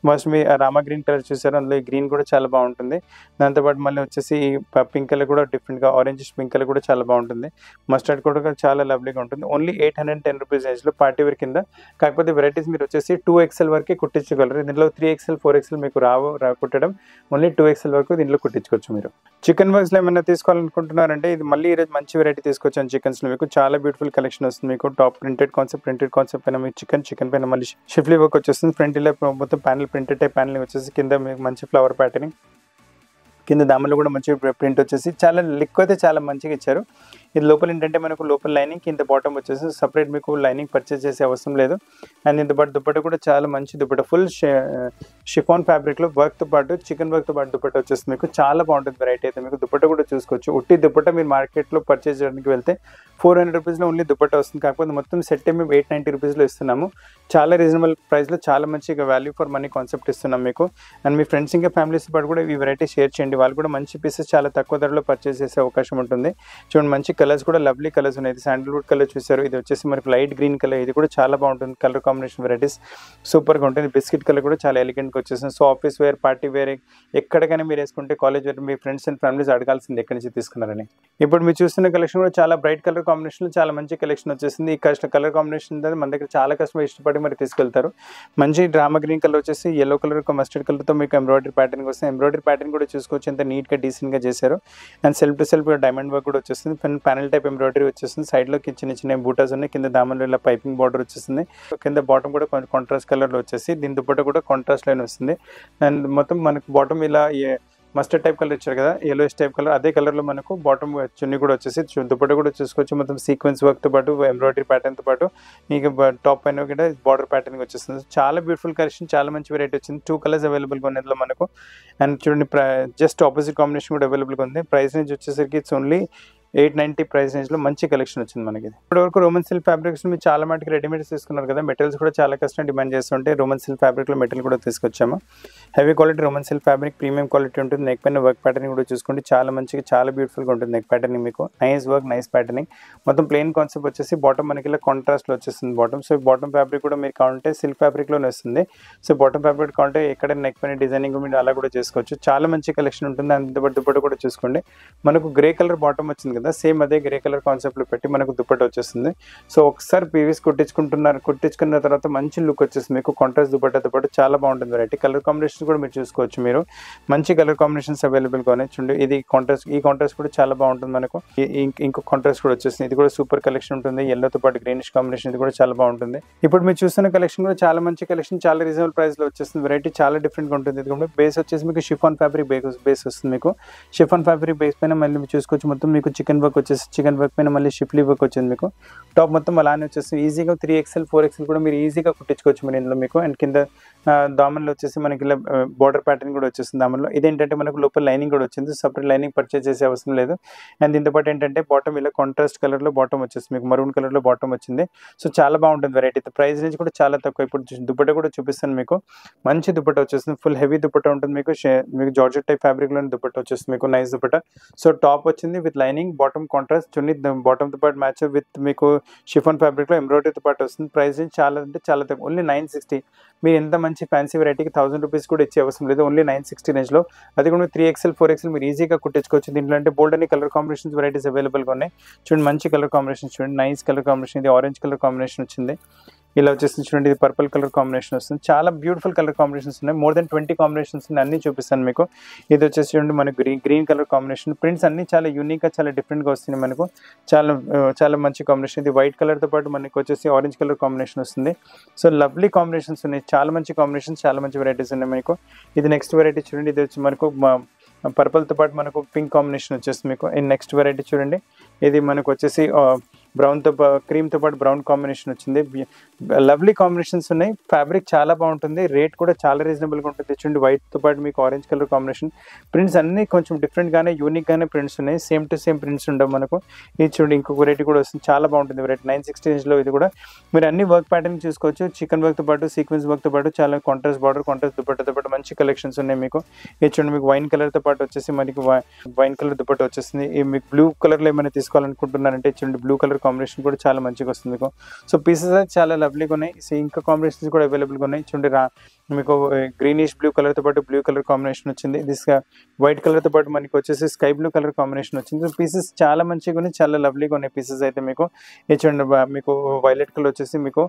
మస్ట్ మీ రామా గ్రీన్ కలర్ చూసారు, అందులో ఈ గ్రీన్ కూడా చాలా బాగుంటుంది. దాంతోపాటు మళ్ళీ వచ్చేసి పింక్ కలర్ కూడా డిఫరెంట్గా, ఆరెంజ్ పింక్ కలర్ కూడా చాలా బాగుంటుంది. మస్టర్డ్ కూడా చాలా లవ్లీగా ఉంటుంది. ఓన్లీ 810 రూపీస్ రేంజ్లో పార్టీ వేర్ కింద. కాకపోతే వెరైటీస్ మీరు వచ్చేసి 2XL వరకే కుట్టించగలరు. దీంట్లో 3XL 4XL మీకు కుట్టడం, ఓన్లీ 2XL వరకు దీంట్లో కుట్టించుకోవచ్చు మీరు. చికెన్ వర్క్స్లో ఏమైనా తీసుకోవాలనుకుంటున్నారంటే ఇది మళ్ళీ ఈరోజు మంచి వెరైటీ తీసుకొచ్చాను. చికెన్స్లో మీకు చాలా బ్యూటిఫుల్ కలెక్షన్ వస్తుంది మీకు. టాప్ ప్రింటెడ్ కాన్సెప్ట్ పైన మీకు చికెన్ పైన మళ్ళీ షిఫ్లీ వర్క్ వచ్చేస్తుంది. ఫ్రంట్ ఇలా మొత్తం ప్యానల్ ప్రింటెడ్ టైప్ ప్యానల్ వచ్చేసి కింద మీకు మంచి ఫ్లవర్ ప్యాటర్నింగ్, కింద దామలో కూడా మంచి ప్రింట్ వచ్చేసి చాలా లిక్ అయితే చాలా మంచిగా ఇచ్చారు. ఇది లోపల ఏంటంటే మనకు లోపల లైనింగ్, కింద బాటమ్ వచ్చేసి సపరేట్ మీకు లైనింగ్ పర్చేస్ చేసే అవసరం లేదు. అండ్ దీంతో పాటు దుపట్టా కూడా చాలా మంచి దుపట్టా, ఫుల్ షిఫాన్ ఫ్యాబ్రిక్లో వర్క్తో పాటు చికెన్ వర్క్తో పాటు దుపట్టా వచ్చేసి మీకు చాలా బాగుంటుంది వెరైటీ అయితే మీకు. దుపట్టా కూడా చూసుకోవచ్చు. ఉట్టి దుపట్టా మీరు మార్కెట్లో పర్చేస్ చేయడానికి వెళ్తే 400 రూపీస్లో ఓన్లీ దుపట్టా వస్తుంది. కాకపోతే మొత్తం సెట్ మేము 890 రూపీస్లో ఇస్తున్నాము. చాలా రీజనబుల్ ప్రైస్లో చాలా మంచిగా వాల్యూ ఫర్ మనీ కాన్సెప్ట్ ఇస్తున్నాం మీకు. అండ్ మీ ఫ్రెండ్స్ ఇంకా ఫ్యామిలీస్ పాటు కూడా ఈ వెరైటీ షేర్ చేయండి. వాళ్ళు కూడా మంచి పీసెస్ చాలా తక్కువ ధరలో పర్చేస్ చేసే అవకాశం ఉంటుంది. చూడండి మంచి కలర్స్ కూడా లవ్లీ కలర్స్ ఉన్నాయి. ఇది శాండల్వుడ్ కలర్ చూసారు, ఇది వచ్చేసి మనకి లైట్ గ్రీన్ కలర్, ఇది కూడా చాలా బాగుంటుంది. కలర్ కాంబినేషన్ వెరైటీస్ సూపర్గా ఉంటుంది. బిస్కెట్ కలర్ కూడా చాలా ఎలిగెంట్గా వచ్చేసింది. So office wear, party wear ఎక్కడికైనా మీరు వేసుకుంటే, కాలేజ్ వేర్, మీ ఫ్రెండ్స్ అండ్ ఫ్యామిలీస్ అడగాల్సింది ఎక్కడి నుంచి తీసుకున్నారని. ఇప్పుడు మీరు చూస్తున్న కలెక్షన్ కూడా చాలా బ్రైట్ కలర్ కాంబినేషన్లో చాలా మంచి కలెక్షన్ వచ్చేసింది. ఈ కలర్ కాంబినేషన్ మన దగ్గర చాలా కస్టమర్ ఇష్టపడి మరి తీసుకెళ్తారు. మంచి డ్రామా గ్రీన్ కలర్ వచ్చేసి ఎల్లో కలర్ మస్టర్డ్ కలర్తో మీకు ఎంబ్రాయిడరీ ప్యాటర్న్ వస్తుంది. ఎంబ్రాయిడరీ ప్యాటర్న్ కూడా చూసుకోవచ్చు, ఎంత నీట్గా డీసెంట్గా చేశారు. And self to self diamond work కూడా వచ్చేస్తుంది. ప్యానల్ టైప్ ఎంబ్రాయిడరీ వచ్చేస్తుంది. సైడ్లో చిన్న చిన్న బూటాస్ ఉన్నాయి. కింద దామన్లో ఇలా పైపింగ్ బార్డర్ వచ్చేస్తుంది. కింద బాటమ్ కూడా కొంచెం కాంట్రాస్ట్ కలర్లో వచ్చేసి దీని దుపట్టా కూడా కాంట్రాస్ట్ లైన్ వస్తుంది. అండ్ మొత్తం మనకు బాటమ్ ఇలా మస్టర్డ్ టైప్ కలర్ ఇచ్చారు కదా, yellowish టైప్ కలర్, అదే కలర్లో మనకు బాటమ్ చున్నీ కూడా వచ్చేసి దుపట్టా కూడా చూసుకోవచ్చు. మొత్తం సీక్వెన్స్ వర్క్తో పాటు ఎంబ్రాయిడరీ ప్యాటర్న్తో పాటు మీకు టాప్ పైన కూడా బార్డర్ ప్యాటర్న్ వచ్చేస్తుంది. చాలా బ్యూటిఫుల్ కలెక్షన్, చాలా మంచి వెరైటీ వచ్చింది. 2 కలర్స్ అవైలబుల్గా ఉన్నాయి ఇందులో మనకు. అండ్ చూడండి జస్ట్ ఆపోజిట్ కాంబినేషన్ కూడా అవైలబుల్గా ఉంది. ప్రైస్ రేంజ్ వచ్చేసరికి ఇట్స్ ఓన్లీ 890 ప్రైస్ రేంజ్లో మంచి కలెక్షన్ వచ్చింది మనకి. ఇప్పటివరకు రోమన్ సిల్క్ ఫ్యాబ్రిక్స్ మీరు చాలా మటుకు రెడీమేడ్స్ తీసుకున్నారు కదా, మెటీరియల్స్ కూడా చాలా కష్టం డిమాండ్ చేస్తుంటే రోమన్ సిల్క్ ఫ్యాబ్రిక్లో మెటీరియల్ కూడా తీసుకొచ్చాము. Heavy quality Roman silk fabric, premium quality ఉంటుంది. నెక్ పైన వర్క్ ప్యాటర్నింగ్ కూడా చూసుకోండి, చాలా మంచిగా చాలా బ్యూటిఫుల్గా ఉంటుంది నెక్ ప్యాటర్నింగ్ మీకు. Nice work, nice patterning. మొత్తం ప్లెయిన్ కాన్సెప్ట్ వచ్చేసి బాటమ్ మనకి ఇలా కాంట్రాస్ట్లో వచ్చేస్తుంది బాటమ్. సో బాటమ్ ఫ్యాబ్రిక్ కూడా మీరు కావాలంటే సిల్క్ ఫ్యాబ్రిక్లోనే వస్తుంది. సో బాటమ్ ఫ్యాబ్రిక్ కావాలంటే ఎక్కడ నెక్ పైన డిజైనింగ్ మీరు అలా కూడా చేసుకోవచ్చు. చాలా మంచి కలెక్షన్ ఉంటుంది. అంత దుపట్టా కూడా చూసుకోండి. మనకు గ్రే కలర్ బాటమ్ వచ్చింది కదా, సేమ్ అదే గ్రే కలర్ కాన్సెప్ట్లో పెట్టి మనకు దుపట్టా వచ్చేస్తుంది. సో ఒకసారి పీవీస్ కుట్టించుకున్న తర్వాత మంచి లుక్ వచ్చేస్తుంది మీకు. కాంట్రాస్ట్ దుపట్టాతో పాటు చాలా బాగుంటుంది వెరైటీ. కలర్ కాంబినేషన్స్ కూడా మీరు చూసుకోవచ్చు. మీరు మంచి కలర్ కాంబినేషన్స్ అవైలబుల్గా ఉన్నాయి. చూడండి ఇది కాంట్రాస్ట్, ఈ కాంట్రాస్ట్ కూడా చాలా బాగుంటుంది మనకు. ఇంకో కాంట్రాస్ట్ కూడా వచ్చేస్తుంది. ఇది కూడా సూపర్ కలెక్షన్ ఉంటుంది. ఎల్లోతో పాటు గ్రీనిష్ కాంబినేషన్, ఇది కూడా చాలా బాగుంటుంది. ఇప్పుడు మీరు చూస్తున్న కలెక్షన్ కూడా చాలా మంచి కలెక్షన్, చాలా రీజనబుల్ ప్రైస్లో వచ్చేస్తుంది. వెరైటీ చాలా డిఫరెంట్గా ఉంటుంది. ఇది బేస్ వచ్చేసి మీకు షిఫాన్ ఫ్యాబ్రిక్ బేస్ వస్తుంది మీకు. షిఫాన్ ఫ్యాబ్రిక్ బేస్ పైన మళ్ళీ మీరు చూసుకోవచ్చు. మొత్తం మీకు చికెన్ వర్క్ వచ్చేసి చికెన్ వర్క్ పైన మళ్ళీ షిఫ్లీ వర్క్ వచ్చింది మీకు. టాప్ మొత్తం అలానే వచ్చేసి ఈజీగా 3XL 4XL కూడా మీరు ఈజీగా కుట్టించుకోవచ్చు మీరు ఇందులో మీకు. అండ్ కింద దామన్లో వచ్చేసి మనకి ఇలా బోర్డర్ ప్యాటర్న్ కూడా వచ్చేస్తుంది దామన్లో. ఇదేంటంటే మనకు లోపల లైనింగ్ కూడా వచ్చింది, సపరేట్ లైనింగ్ పర్చేస్ చేసే అవసరం లేదు. అండ్ దీంతో పాటు ఏంటంటే బాటమ్ ఇలా కాంట్రాస్ట్ కలర్లో బాటమ్ వచ్చేస్తుంది, మీకు మరూన్ కలర్లో బాటమ్ వచ్చింది. సో చాలా బాగుంటుంది వెరైటీ. ప్రైస్ రేంజ్ కూడా చాలా తక్కువ. ఇప్పుడు దుపట్టా కూడా చూపిస్తాను మీకు. మంచి దుపట్టా వచ్చేస్తుంది, ఫుల్ హెవీ దుపట్టా ఉంటుంది మీకు. మీకు జార్జెట్ టైప్ ఫ్యాబ్రిక్లోని దుపట్టా వచ్చేస్తుంది మీకు, నైస్ దుపట్టా. సో టాప్ వచ్చింది విత్ లైనింగ్, బాటమ్ కాంట్రాస్ట్, చున్నీ బాటమ్తో పాటు మ్యాచ్ విత్ మీకు షిఫాన్ ఫ్యాబ్రిక్లో ఎంబ్రాయిడరీతో పాటు వస్తుంది. ప్రైస్ రేంజ్ చాలా అంటే చాలా తక్కువ, ఓన్లీ 960. మీరు ఎంత మంచి ఫ్యాన్సీ వెరైటీకి 1000 రూపీస్ కూడా ఇచ్చే అవసరం లేదు, ఓన్లీ 960 రేంజ్లో. అది కూడా 3XL 4XL మీరు ఈజీగా కుట్టించుకోవచ్చు. దీంట్లో అంటే బోల్డ్ అనే కలర్ కాంబినేషన్స్ వెరైటీస్ అవైలబుల్గా ఉన్నాయి. చూడండి మంచి కలర్ కాంబినేషన్, చూడండి నైస్ కలర్ కాంబినేషన్. ఇది ఆరెంజ్ కలర్ కాంబినేషన్ వచ్చింది, ఇలా వచ్చేసి చూడండి ఇది పర్పుల్ కలర్ కాంబినేషన్ వస్తుంది. చాలా బ్యూటిఫుల్ కలర్ కాంబినేషన్స్ ఉన్నాయి, మోర్ దెన్ 20 కాంబినేషన్స్ ఉన్నాయి, అన్ని చూపిస్తాను మీకు. ఇది వచ్చేసి చూడండి మనకు గ్రీన్ కలర్ కాంబినేషన్. ప్రింట్స్ అన్ని చాలా యూనిక్గా చాలా డిఫరెంట్గా వస్తున్నాయి మనకు, చాలా మంచి కాంబినేషన్. ఇది వైట్ కలర్తో పాటు మనకు వచ్చేసి ఆరెంజ్ కలర్ కాంబినేషన్ వస్తుంది. సో లవ్లీ కాంబినేషన్స్ ఉన్నాయి, చాలా మంచి కాంబినేషన్స్, చాలా మంచి వెరైటీస్ ఉన్నాయి మీకు. ఇది నెక్స్ట్ వెరైటీ చూడండి, ఇది వచ్చి మనకు పర్పుల్తో పాటు మనకు పింక్ కాంబినేషన్ వచ్చేస్తుంది మీకు. నెక్స్ట్ వెరైటీ చూడండి, ఇది మనకు వచ్చేసి బ్రౌన్తో క్రీమ్తో పాటు బ్రౌన్ కాంబినేషన్ వచ్చింది. లవ్లీ కాంబినేషన్స్ ఉన్నాయి, ఫ్యాబ్రిక్ చాలా బాగుంటుంది, రేట్ కూడా చాలా రీజనబుల్గా ఉంటుంది. చూడండి వైట్తో పాటు మీకు ఆరెంజ్ కలర్ కాంబినేషన్. ప్రింట్స్ అన్నీ కొంచెం డిఫరెంట్గానే యూనిక్గానే ప్రింట్స్ ఉన్నాయి, సేమ్ టు సేమ్ ప్రింట్స్ ఉండవు మనకు. ఇది చూడండి ఇంకొక వెరైటీ కూడా వస్తుంది, చాలా బాగుంటుంది వెరైటీ. 960 రేంజ్లో ఇది కూడా. మీరు అన్ని వర్క్ ప్యాటర్న్ చూసుకోవచ్చు, చికెన్ వర్క్తో పాటు సీక్వెన్స్ వర్క్తో పాటు చాలా కాంట్రాస్ట్ బార్డర్, కాంట్రాస్ట్ దుపట్టాతో పాటు మంచి కలెక్షన్స్ ఉన్నాయి మీకు. ఇది చూడండి మీకు వైన్ కలర్తో పాటు వచ్చేసి మనకి వైన్ కలర్ దుపట్టా వచ్చేస్తుంది. మీకు బ్లూ కలర్లో ఏమైనా తీసుకోవాలనుకుంటున్నారంటే చూడండి బ్లూ కలర్ కాంబినేషన్ కూడా చాలా మంచిగా వస్తుంది మీకు. సో పీసెస్ అయితే చాలా లవ్లీగా ఉన్నాయి, సో ఇంకా కాంబినేషన్స్ కూడా అవైలబుల్గా ఉన్నాయి. చూడండి మీకు గ్రీనిష్ బ్లూ కలర్తో పాటు బ్లూ కలర్ కాంబినేషన్ వచ్చింది. దిస్ వైట్ కలర్తో పాటు మనకి వచ్చేసి స్కై బ్లూ కలర్ కాంబినేషన్ వచ్చింది. సో పీసెస్ చాలా మంచిగా ఉన్నాయి, చాలా లవ్లీగా ఉన్నాయి పీసెస్ అయితే మీకు. ఇది చూడండి మీకు వైలెట్ కలర్ వచ్చేసి మీకు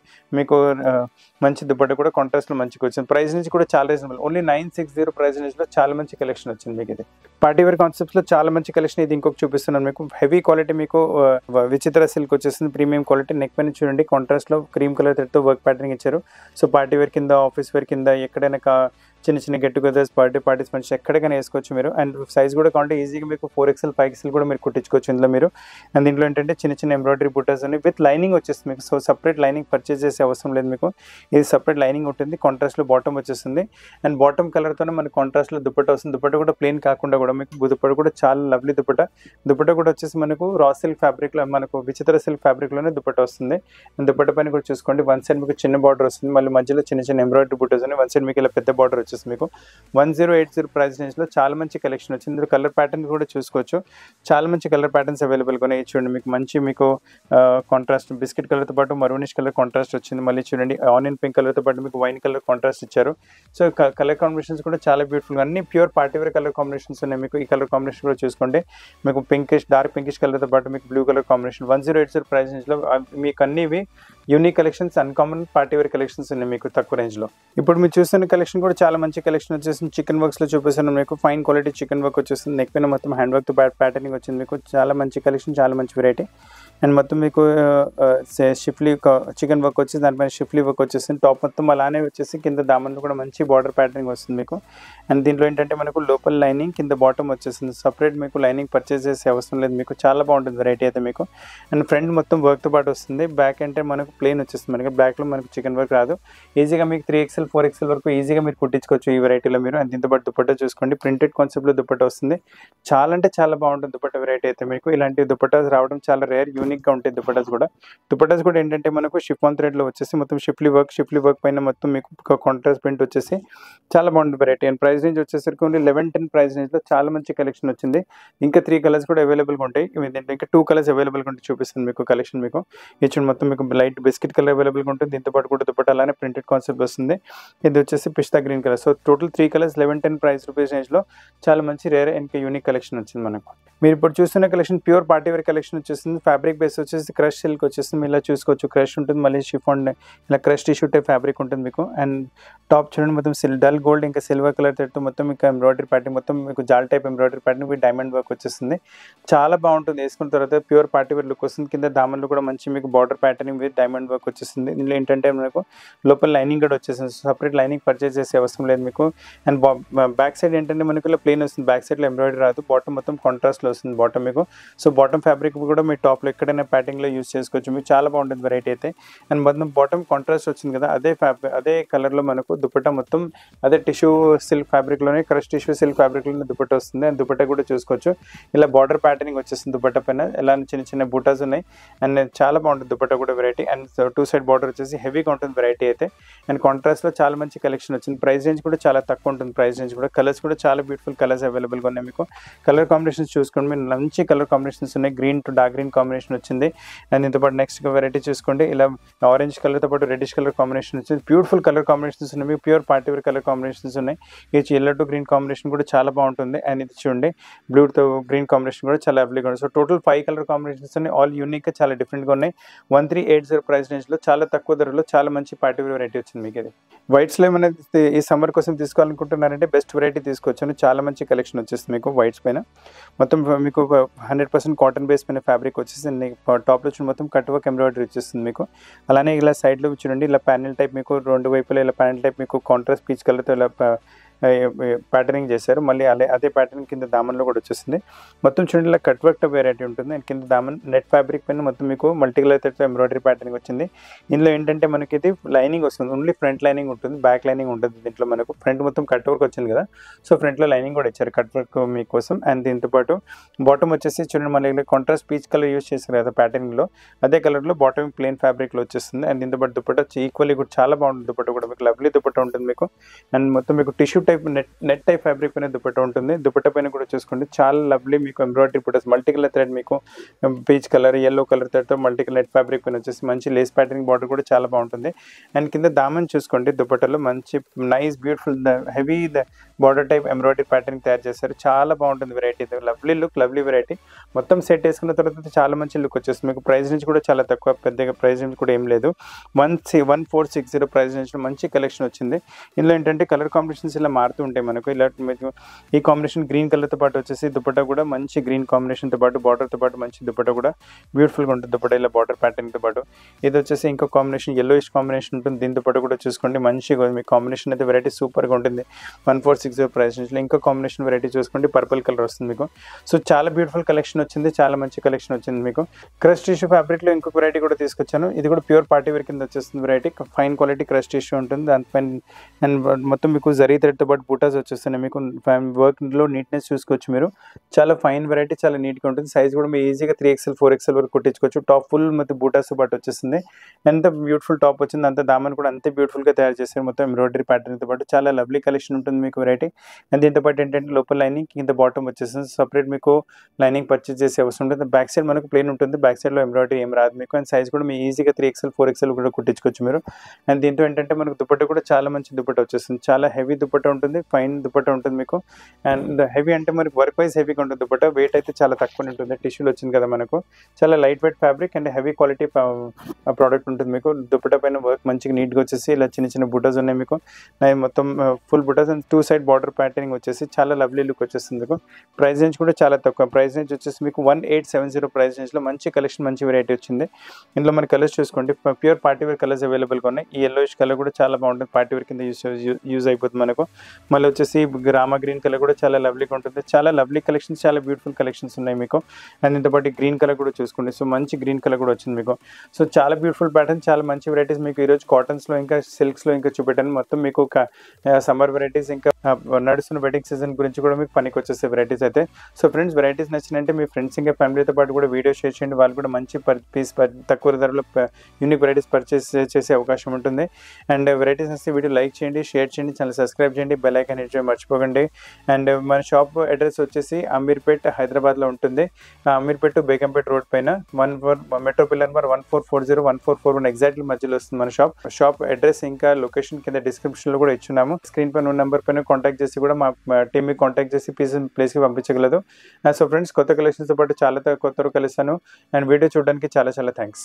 మంచి దుపట్టా కూడా కాంట్రాస్ట్లో మంచిగా వచ్చింది. ప్రైస్ నుంచి కూడా చాలా రీజనబుల్, ఓన్లీ 960 ప్రైస్ రేంజ్లో చాలా మంచి కలెక్షన్ వచ్చింది మీకు. ఇది పార్టీ వేర్ కాన్సెప్ట్స్లో చాలా మంచి కలెక్షన్. ఇది ఇంకొక చూపిస్తున్నాను మీకు, హెవీ క్వాలిటీ మీకు విచిత్ర సిల్క్ వచ్చేసింది, ప్రీమియం క్వాలిటీ. నెక్ పైన చూడండి కాంట్రాస్ట్లో క్రీమ్ కలర్ థ్రెడ్తో వర్క్ ప్యాటర్న్ ఇచ్చారు. సో పార్టీ వేర్ కింద, ఆఫీస్ వేర్ కింద, ఎక్కడైనా చిన్న గెట్ టుగెదర్స్, పార్టీస్ మంచి ఎక్కడికైనా వేసుకోవచ్చు మీరు. అండ్ సైజ్ కూడా కావాలంటే ఈజీగా మీకు 4XL 5XL కూడా మీరు కుట్టించుకోవచ్చు ఇందులో మీరు. అండ్ దీంట్లో ఏంటంటే చిన్న ఎంబ్రాయిడరీ బుట్టాస్ ఉన్నాయి, విత్ లైనింగ్ వచ్చేస్తుంది మీకు. సో సపరేట్ లైనింగ్ పర్చేస్ చేసే అవసరం లేదు మీకు, ఇది సపరేట్ లైనింగ్ ఉంటుంది. కాంట్రాస్ట్లో బాటమ్ వచ్చేస్తుంది, అండ్ బాటమ్ కలర్తోనే మనకి కాంట్రాస్ట్లో దుపట్టా వస్తుంది. దుపట్టా కూడా ప్లెయిన్ కాకుండా కూడా మీకు దుపట్టా కూడా చాలా లవ్లీ దుపట్టా. దుపట్టా కూడా వచ్చేసి మనకు రా సిల్క్ ఫ్యాబ్రిక్లో, మనకు విచిత్ర సిల్క్ ఫ్యాబ్రిక్లోనే దుపట్టా వస్తుంది. అండ్ దుపట్టా పైన కూడా చూసుకోండి, వన్ సైడ్ మీకు చిన్న బార్డర్ వస్తుంది, మళ్ళీ మధ్యలో చిన్న ఎంబ్రాయిడరీ బుట్టాస్ ఉన్నాయి. వన్ సైడ్ మీకు ఇలా పెద్ద బార్డర్ వచ్చేసి మీకు 1080 ప్రైస్ రేంజ్లో చాలా మంచి కలెక్షన్ వచ్చింది. ఇందులో కలర్ ప్యాటర్న్ కూడా చూసుకోవచ్చు, చాలా మంచి కలర్ ప్యాటర్న్స్ అవైలబుల్గా ఉన్నాయి. చూడండి మీకు కాంట్రాస్ట్ బిస్కెట్ కలర్తో పాటు మరూనిష్ కలర్ కాంట్రాస్ట్ వచ్చింది. మళ్ళీ చూడండి ఆనియన్ పింక్ కలర్తో పాటు మీకు వైన్ కలర్ కాంట్రాస్ట్ ఇచ్చారు. సో కలర్ కాంబినేషన్స్ కూడా చాలా బ్యూటిఫుల్గా, అన్ని pure party wear colour combinations ఉన్నాయి మీకు. ఈ కలర్ కాంబినేషన్ కూడా చూసుకోండి, మీకు డార్క్ పింకిష్ కలర్తో పాటు మీకు బ్లూ కలర్ కాంబినేషన్. 1080 ప్రైస్ రేంజ్లో మీకు అన్ని ఇవి unique collections, uncommon party wear collections ఉన్నాయి మీకు తక్కువ రేంజ్లో. ఇప్పుడు మీరు చూస్తున్న కలెక్షన్ కూడా చాలా మంచి కలెక్షన్ వచ్చేసి చికెన్ వర్క్స్లో చూపిస్తున్నాను మీకు. ఫైన్ క్వాలిటీ చికెన్ వర్క్ వచ్చేస్తుంది, నెక్ పైన మొత్తం హ్యాండ్ వర్క్తో ప్యాటర్నింగ్ వచ్చింది మీకు. చాలా మంచి కలెక్షన్, చాలా మంచి వెరైటీ. అండ్ మొత్తం మీకు షిఫ్లీ చికెన్ వర్క్ వచ్చేసి దానిపైన షిఫ్లీ వర్క్ వచ్చేసింది. టాప్ మొత్తం అలానే వచ్చేసి కింద దామన్లో కూడా మంచి బార్డర్ ప్యాటర్నింగ్ వస్తుంది మీకు. అండ్ దీంట్లో ఏంటంటే మనకు లోపల లైనింగ్, కింద బాటమ్ వచ్చేసింది. సపరేట్ మీకు లైనింగ్ పర్చేస్ చేసే అవసరం లేదు మీకు, చాలా బాగుంటుంది వెరైటీ అయితే మీకు. అండ్ ఫ్రంట్ మొత్తం వర్క్తో పాటు వస్తుంది. బ్యాక్ అంటే మనకు ప్లెయిన్ వచ్చేస్తుంది, మనకి బ్యాక్లో మనకు చికెన్ వర్క్ రాదు. ఈజీగా మీకు 3XL 4XL వరకు ఈజీగా మీరు కుట్టించుకోవచ్చు ఈ వెరైటీలో మీరు. అండ్ దీంతో పాటు దుపట్టా చూసుకోండి, ప్రింటెడ్ కాన్సెప్ట్లో దుపట్టా వస్తుంది. చాలా అంటే చాలా బాగుంటుంది దుపట్టా వెరైటీ అయితే మీకు. ఇలాంటి దుపట్టాస్ రావడం చాలా రేర్, యూనిక్గా ఉంటాయి దుపట్టాస్ కూడా ఏంటంటే మనకు షిఫాన్ థ్రెడ్లో వచ్చేసి మొత్తం షిఫ్లీ వర్క్ పైన మొత్తం మీకు కాంట్రాస్ట్ ప్రింట్ వచ్చేసి చాలా బాగుంటుంది వెరైటీ. అండ్ ప్రైస్ రేంజ్ వచ్చేసరికి ఓన్లీ 1110 ప్రైస్ రేంజ్లో చాలా మంచి కలెక్షన్ వచ్చింది. ఇంకా 3 కలర్స్ కూడా అవైలబుల్గా ఉంటాయి, ఇంకా 2 కలర్స్ అవైలబుల్గా ఉంటాయి. చూపిస్తుంది మీకు కలెక్షన్ మీకు. ఇది మొత్తం మీకు లైట్ బిస్కెట్ కలర్ అవైలబుల్గా ఉంటుంది, దీంతో పాటు కూడా దుపట్టా అలానే ప్రింటెడ్ కాన్సెప్ట్ వస్తుంది. ఇది వచ్చేసి పిస్తా green colour. So total 3 colours 1110 price rupees రేంజ్లో చాలా మంచి రేర్ ఇంకా యూనిక్ కలెక్షన్ వచ్చింది మనకు. మీరు ఇప్పుడు చూస్తున్న collection pure party wear collection వచ్చేసింది. ఫ్యాబ్రిక్ బేస్ వచ్చేసి క్రష్ సిల్క్ వచ్చేసింది, ఇలా చూసుకోవచ్చు. క్రష్ ఉంటుంది, మళ్ళీ షిఫాన్ ఇలా క్రష్ టిష్యూ టైప్ ఫ్యాబ్రిక్ ఉంటుంది మీకు. అండ్ టాప్ చూడండి మొత్తం డల్ గోల్డ్ ఇంకా సిల్వర్ కలర్ తో మొత్తం మీకు ఎంబ్రాయిడరీ ప్యాటర్న్, మొత్తం మీకు జాల్ type embroidery pattern with diamond work వచ్చేస్తుంది. చాలా బాగుంటుంది, వేసుకున్న తర్వాత ప్యూర్ పార్టీ వేర్ లుక్ వస్తుంది. కింద దామన్లు కూడా మంచి మీకు border pattern with diamond work వచ్చేస్తుంది. దీనిలో ఏంటంటే మనకు లోపల లైనింగ్ కూడా వచ్చేసింది, సపరేట్ లైనింగ్ పర్చేస్ చేసే అవసరం లేదు మీకు. అండ్ బ్యాక్ సైడ్ ఏంటంటే మనకు ఇలా ప్లెయిన్ వస్తుంది, బ్యాక్ సైడ్లో ఎంబ్రాయిడరీ రాదు, బాటమ్ మొత్తం కాంట్రాస్ట్లో వస్తుంది బాటమ్ మీకు. సో బాటమ్ ఫ్యాబ్రిక్ కూడా మీ టాప్లో ఎక్కడైనా ప్యాటింగ్లో యూస్ చేసుకోవచ్చు. మీకు చాలా బాగుంటుంది వెరైటీ అయితే. అండ్ మొత్తం బాటమ్ కాంట్రాస్ట్ వచ్చింది కదా, అదే కలర్లో మనకు దుపట్టా మొత్తం అదే టిష్యూ సిల్క్ ఫ్యాబ్రిక్లోనే క్రష్ టిష్యూ సిల్క్ ఫ్యాబ్రిక్లోనే దుపట్టా వస్తుంది. అండ్ దుపట్టా కూడా చూసుకోవచ్చు ఇలా బార్డర్ ప్యాటర్నింగ్ వచ్చేస్తుంది దుపట్టా పైన. ఎలా చిన్న చిన్న బూటాస్ ఉన్నాయి అండ్ చాలా బాగుంటుంది దుపట్టా కూడా వెరైటీ. అండ్ 2 సైడ్ బార్డర్ వచ్చేసి హెవీగా ఉంటుంది వెరైటీ అయితే. అండ్ కాంట్రాస్ట్లో చాలా మంచి కలెక్షన్ వచ్చింది. ప్రైస్ రేంజ్ కూడా చాలా తక్కువ ఉంటుంది. ప్రైస్ రేంజ్ కూడా కలర్స్ కూడా చాలా బ్యూటిఫుల్ కలర్స్ అవైలబుల్గా ఉన్నాయి మీకు. కలర్ కాంబినేషన్స్ చూసుకోండి, మీరు మంచి కలర్ కాంబినేషన్స్ ఉన్నాయి. Green to dark green combination వచ్చింది. అండ్ దీంతో పాటు నెక్స్ట్ వెరైటీ చూసుకోండి, ఇలా ఆరెంజ్ కలర్తో పాటు రెడ్డిష్ కలర్ కాంబినేషన్ వచ్చింది. బ్యూటిఫుల్ కలర్ కాంబినేషన్స్ ఉన్నాయి మీకు. Pure party wear colour combinations ఉన్నాయి. ఇది ఎల్లో టు గ్రీన్ కాంబినేషన్ కూడా చాలా బాగుంటుంది. అండ్ ఇది చూడండి బ్లూతో గ్రీన్ కాంబినేషన్ కూడా చాలా అవైలబుల్గా ఉంది. సో టోటల్ 5 కలర్ కాంబినేషన్స్ ఉన్నాయి. ఆల్ యూనిక్గా చాలా డిఫరెంట్గా ఉన్నాయి. 1380 ప్రైస్ రేంజ్లో చాలా తక్కువ ధరలో చాలా మంచి పార్టీ వేర్ వెరైటీ వచ్చింది మీకు. ఇది వైట్ స్లైమ్ అనేది ఈ సమ్మర్ కోసం తీసుకోవాలనుకుంటున్నారంటే బెస్ట్ వెరైటీ తీసుకొచ్చాను. చాలా మంచి కలెక్షన్ వచ్చేస్తుంది మీకు వైట్స్ పైన. మొత్తం మీకు 100% కాటన్ బేస్ పైన ఫ్యాబ్రిక్ వచ్చేసి టాప్లో చూడండి మొత్తం కట్ వర్క్ ఎంబ్రాయిడరీ వచ్చేస్తుంది మీకు. అలానే ఇలా సైడ్లో చూడండి ఇలా ప్యానెల్ టైప్ మీకు 2 వైపులా ఇలా ప్యానెల్ టైప్ మీకు కాంట్రాస్ట్ పీచ్ కలర్తో ఇలా ప్యాటర్నింగ్ చేశారు. మళ్ళీ అదే ప్యాటర్న్ కింద దామన్లో కూడా వచ్చేస్తుంది. మొత్తం చూడండి ఇలా కట్ వర్క్ వెరైటీ ఉంటుంది. అండ్ కింద దామన్ నెట్ ఫ్యాబ్రిక్ పైన మొత్తం మీకు మల్టీ కలర్ ఎంబ్రాయిడరీ ప్యాటర్నింగ్ వచ్చింది. ఇందులో ఏంటంటే మనకి ఇది లైనింగ్ వస్తుంది, ఓన్లీ ఫ్రంట్ లైనింగ్ ఉంటుంది, బ్యాక్ లైనింగ్ ఉంటుంది. దీంట్లో మనకు ఫ్రంట్ మొత్తం కట్ వర్క్ వచ్చింది కదా, సో ఫ్రంట్లో లైనింగ్ కూడా ఇచ్చారు కట్ వర్క్ మీకోసం. అండ్ దీంతో పాటు బాటమ్ వచ్చేసి చూడండి మళ్ళీ కాంట్రాస్ట్ పీచ్ కలర్ యూస్ చేశారు కదా ప్యాటర్నింగ్లో, అదే కలర్లో బాటమ్ ప్లెయిన్ ఫ్యాబ్రిక్లో వచ్చేస్తుంది. అండ్ దీంతో పాటు దుపట్టా ఈక్వల్లీ కూడా చాలా బాగుంటుంది. దుపట్టా కూడా మీకు లవ్లీ దుపట్టా ఉంటుంది మీకు. అండ్ మొత్తం మీకు tissue type net type fabric పైన దుపట్టా ఉంటుంది. దుపట్టా పైన కూడా చూసుకోండి చాలా లవ్లీ మీకు ఎంబ్రాయిడరీ బుటాస్ మల్టీ కలర్ థ్రెడ్ మీకు పీచ్ కలర్ ఎల్లో కలర్ థ్రెడ్తో మల్టీ కలర్ నెట్ ఫ్యాబ్రిక్ పైన వచ్చేసి మంచి లేస్ ప్యాటర్నింగ్ బార్డర్ కూడా చాలా బాగుంటుంది. అండ్ కింద దామన్ చూసుకోండి దుపట్టాలో మంచి nice beautiful heavy border type embroidery patterning తయారు చేశారు. చాలా బాగుంటుంది variety, lovely look lovely variety. మొత్తం సెట్ వేసుకున్న తర్వాత చాలా మంచి లుక్ వచ్చేస్తుంది మీకు. ప్రైస్ నుంచి కూడా చాలా తక్కువ, పెద్దగా ప్రైస్ నుంచి కూడా ఏం లేదు. 1460 ప్రైస్ నుంచి మంచి కలెక్షన్ వచ్చింది. ఇందులో ఏంటంటే కలర్ కాంబినేషన్స్ ఇలా మారుతూ ఉంటాయి మనకు. ఇలా ఈ కాంబినేషన్ గ్రీన్ కలర్తో పాటు వచ్చేసి దుపట్టా కూడా మంచి గ్రీన్ కాంబినేషన్తో పాటు బార్డర్తో పాటు మంచి దుపట్టా కూడా బ్యూటిఫుల్గా ఉంటుంది. దుపట్టా ఇలా బార్డర్ ప్యాటర్న్తో పాటు ఇది వచ్చేసి ఇంకో కాంబినేషన్ ఎల్లోయిష్ కాంబినేషన్ ఉంటుంది. దీంతో పాటు కూడా చూసుకోండి మంచిగా మీ కాంబినేషన్ అయితే వెరైటీ సూపర్గా ఉంటుంది. 1460 ప్రైస్ నుంచి ఇంకో కాంబినేషన్ వెరైటీ చూసుకోండి పర్పుల్ కలర్ వస్తుంది మీకు. సో చాలా బ్యూటిఫుల్ కలెక్షన్ వచ్చింది, చాలా మంచి కలెక్షన్ వచ్చింది మీకు. క్రష్ టిష్యూ ఫ్యాబ్రిక్లో ఇంకొక వెరైటీ కూడా తీసుకొచ్చాను. ఇది కూడా ప్యూర్ పార్టీ వేర్ కింద వచ్చేస్తుంది variety. Fine quality crush tissue ఉంటుంది దానిపైన. అండ్ మొత్తం మీకు జరీ థ్రెడ్తో పాటు బూటాస్ వచ్చేస్తున్నాయి మీకు. వర్క్లో నీట్నెస్ చూసుకోవచ్చు మీరు. చాలా ఫైన్ వెరైటీ, చాలా నీట్గా ఉంటుంది. సైజ్ కూడా మీరు ఈజీగా 3XL 4XL వరకు కుట్టించుకోవచ్చు. టాప్ ఫుల్ మొత్తం బూటాస్తో పాటు వచ్చేస్తుంది. ఎంత బ్యూటిఫుల్ టాప్ వచ్చింది, అంత దామన్ కూడా అంతే బ్యూటిఫుల్గా తయారు చేశారు. మొత్తం ఎంబ్రాయిడరీ ప్యాటర్న్తో పాటు చాలా లవ్లీ కలెక్షన్ ఉంటుంది మీకు వెరైటీ. అండ్ దీంతో పాటు ఏంటంటే లోపల లైనింగ్ కింద బాటమ్ వచ్చేస్తుంది. సపరేట్ మీకు లైనింగ్ పర్చేస్ చేసే అవసరం ఉంటుంది. బ్యాక్ సైడ్ మనకు ప్లేన్ ఉంటుంది, బ్యాక్ సైడ్లో ఎంబ్రాయిడరీ ఏం రాదు మీకు. అండ్ సైజ్ కూడా మీరు ఈజీగా 3XL 4XL కూడా కుట్టించుకోవచ్చు మీరు. అండ్ దీంతో ఏంటంటే మనకు దుపట్టా కూడా చాలా మంచి దుపట్టా వచ్చేస్తుంది. చాలా హెవీ దుపట్టా ఉంటుంది, ఫైన్ దుపట్టా ఉంటుంది మీకు. అండ్ హెవీ అంటే మనకి వర్క్ వైజ్ హెవీగా ఉంటుంది దుపట్టా. వెయిట్ అయితే చాలా తక్కువ ఉంటుంది. టిష్యూలు వచ్చింది కదా మనకు. చాలా light weight fabric and heavy quality product ఉంటుంది మీకు. దుపట్టా పైన వర్క్ మంచిగా నీట్గా వచ్చేసి ఇలా చిన్న చిన్న బుటాస్ ఉన్నాయి మీకు. మొత్తం ఫుల్ బుటాస్ అండ్ 2 సైడ్ బార్డర్ ప్యాటర్నింగ్ వచ్చేసి చాలా లవ్లీ లుక్ వచ్చేస్తుంది మీకు. ప్రైస్ రేంజ్ కూడా చాలా తక్కువ. ప్రైస్ రేంజ్ వచ్చేసి మీకు 1870 ప్రైస్ రేంజ్లో మంచి కలెక్షన్, మంచి వెరైటీ వచ్చింది. ఇందులో మన కలర్స్ చూసుకోండి ప్యూర్ పార్టీ వేర్ కలర్స్ అవైలబుల్గా ఉన్నాయి. ఈ ఎల్లోయిష్ కలర్ కూడా చాలా బాగుంటుంది, పార్టీ వేర్ కింద యూజ్ అయిపోతుంది మనకు. మళ్ళీ వచ్చేసి రామా గ్రీన్ కలర్ కూడా చాలా లవ్లీగా ఉంటుంది. చాలా లవ్లీ కలెక్షన్స్, చాలా బ్యూటిఫుల్ కలెక్షన్స్ ఉన్నాయి మీకు. అండ్ ఇంత పాటు గ్రీన్ కలర్ కూడా చూసుకోండి. సో మంచి గ్రీన్ కలర్ కూడా వచ్చింది మీకు. సో చాలా బ్యూటిఫుల్ ప్యాటర్న్, చాలా మంచి వెరైటీస్ మీకు ఈరోజు కాటన్స్లో ఇంకా సిల్క్స్లో ఇంకా చూపెట్టాను. మొత్తం మీకు సమ్మర్ వెరైటీస్ ఇంకా నడుస్తున్న వెడ్డింగ్ సీజన్ గురించి కూడా మీకు పనికి వచ్చేసే వెరైటీస్ అయితే. సో ఫ్రెండ్స్ వెరైటీస్ నచ్చినంటే మీ ఫ్రెండ్స్ ఇంకా ఫ్యామిలీతో పాటు కూడా వీడియో షేర్ చేయండి. వాళ్ళు కూడా మంచి పీస్ తక్కువ ధరలో యూనిక్ వెరైటీస్ పర్చేస్ చేసే అవకాశం ఉంటుంది. అండ్ వెరైటీస్ నచ్చితే వీడియో లైక్ చేయండి, షేర్ చేయండి, ఛానల్ సబ్స్క్రైబ్ చేయండి, బెల్ ఐకాన్ హిట్ చేయడం మర్చిపోకండి. అండ్ మన షాప్ అడ్రస్ వచ్చేసి అమీర్పేట్ హైదరాబాద్లో ఉంటుంది. అమీర్పేట్ బేగంపేట్ రోడ్ పైన 14 మెట్రో పిల్లర్ నెంబర్ 1440 1441 ఎగ్జాక్ట్లీ మధ్యలో వస్తుంది మన షాప్ అడ్రస్. ఇంకా లొకేషన్ కింద డిస్క్రిప్షన్లో కూడా ఇచ్చున్నాము. స్క్రీన్ పైన ఉన్న నెంబర్ పైన కాంటాక్ట్ చేసి కూడా మా టీమ్కి కాంటాక్ట్ చేసి ప్లేస్కి పంపించగలదు. సో ఫ్రెండ్స్ కొత్త కలెక్షన్స్తో పాటు చాలా కొత్త కలుస్తాను. అండ్ వీడియో చూడడానికి చాలా థ్యాంక్స్.